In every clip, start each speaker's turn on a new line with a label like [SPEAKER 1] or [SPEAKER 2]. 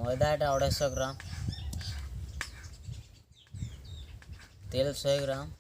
[SPEAKER 1] मैदा एटा 250 ग्राम, तेल 100 ग्राम,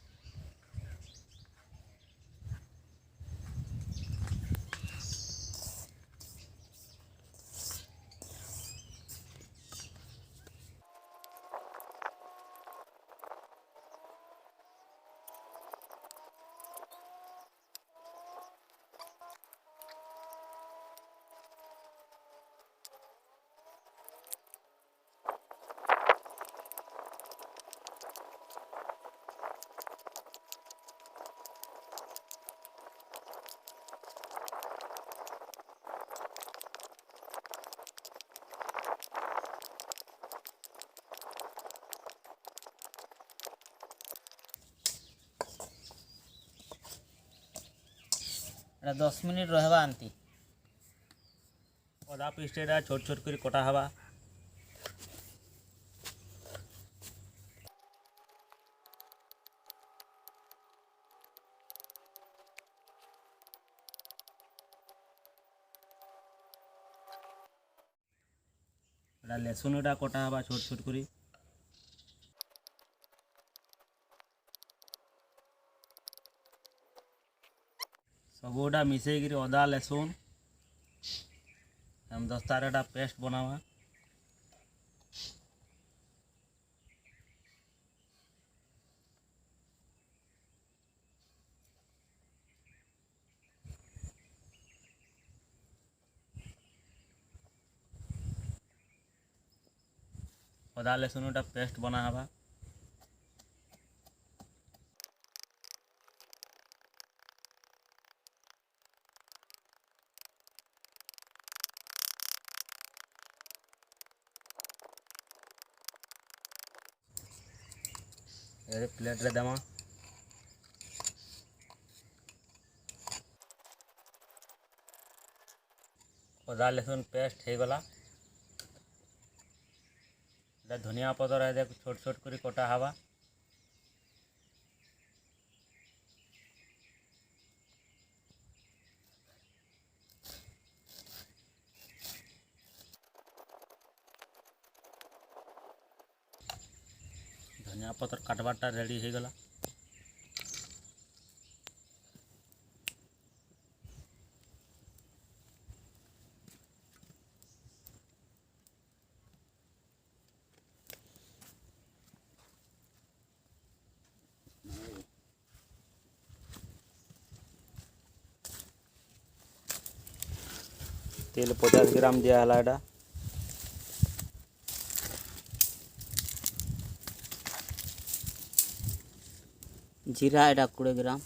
[SPEAKER 1] एटा 10 मिनिट रहबा आंती।
[SPEAKER 2] अदा पेस्ट एटा छोट छोट कर कटा हवा। एटा लहसुन एटा कटा हवा छोट छोट करी। सबोटा मिसई कर अदा लहसुन हम दस्तार पेस्ट बनावा। अदा लहसुन पेस्ट बना हवा। प्लेट रे दमा। अदा लहसुन पेस्ट हो गला। धनिया पतर है छोट छोट कर कटा हवा। धनिया पतर काटबाटा रेडी हो गला। तेल 50 ग्राम दिया है।
[SPEAKER 1] जीरा एटा 20 ग्राम,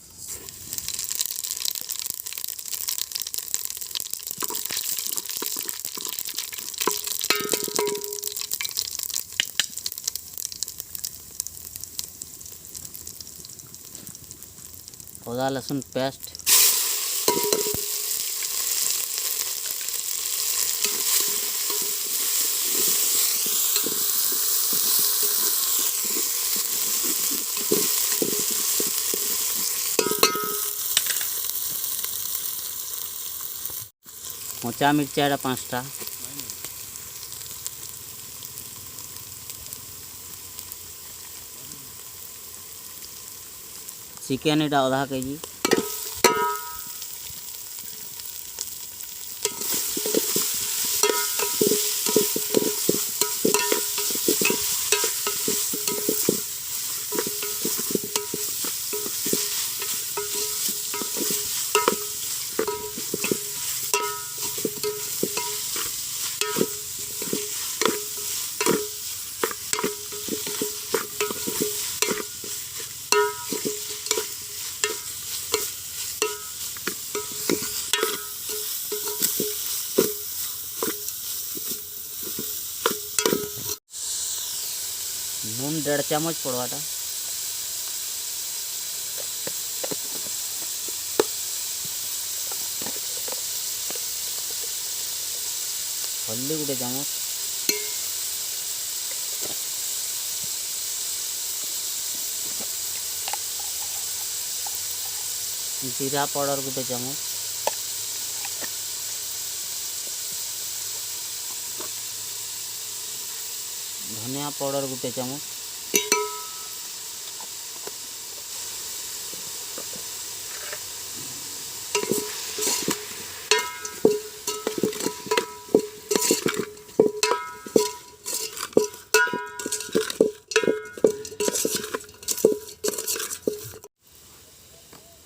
[SPEAKER 1] अदा लहसुन पेस्ट, कच्चा मिर्चा एटा 5टा, चिकेन एटा आधा केजी, नून 1.5 चामच पड़वाटा, हल्दी 1 चामच, जीरा पाउडर 1 चामच, धनिया पाउडर गोटे चामच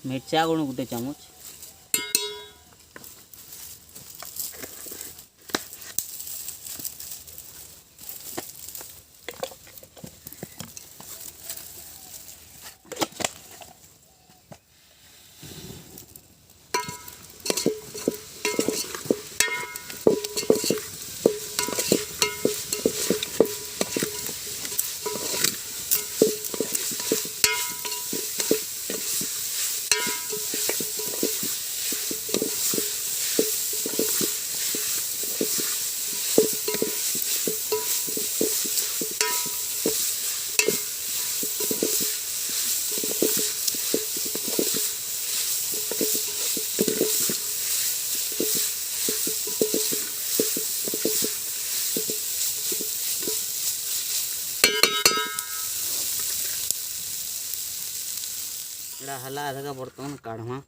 [SPEAKER 1] मिर्चा गुण गोटे चामच एड़ा हला आधा बर्तमान काढ़मा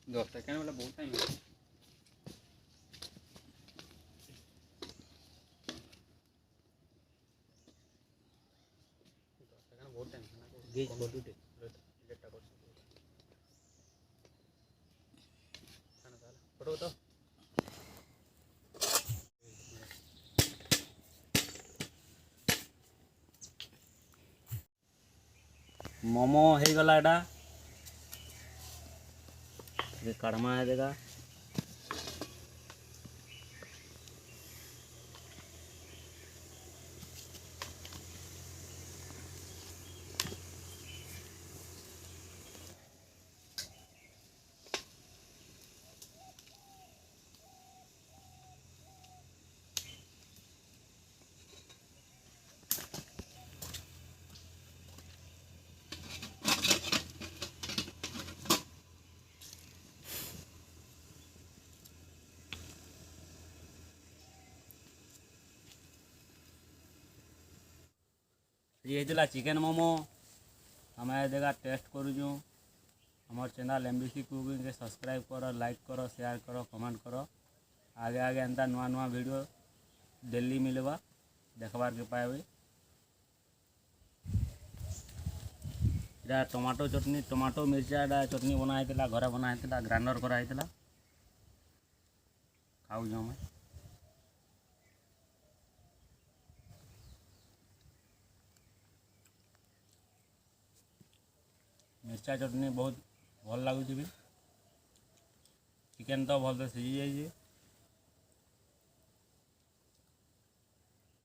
[SPEAKER 2] दोस्त क्या वाला बहुत टाइम है बहुत टाइम गेज बडुटे लेटा कर खाना साला फोटो तो मोमो हे गला एटा ये काढ़मा है देगा। ये होता चिकेन मोमो आम देखा टेस्ट करूँ। हमार चैनल एमबीसी कुकिंग के सब्सक्राइब करो, लाइक करो, शेयर करो, कमेंट करो। आगे आगे एंता नुआ नुआ वीडियो डेली मिलवा देखबार के पाए। टमाटो चटनी, टमाटो मिर्चा चटनी बनाई घरे बनाई ग्राइंडर कराई खाऊ मैं। मिर्चा चटनी बहुत भल लगुच भी। चिकेन तो भल सिझी जाइए।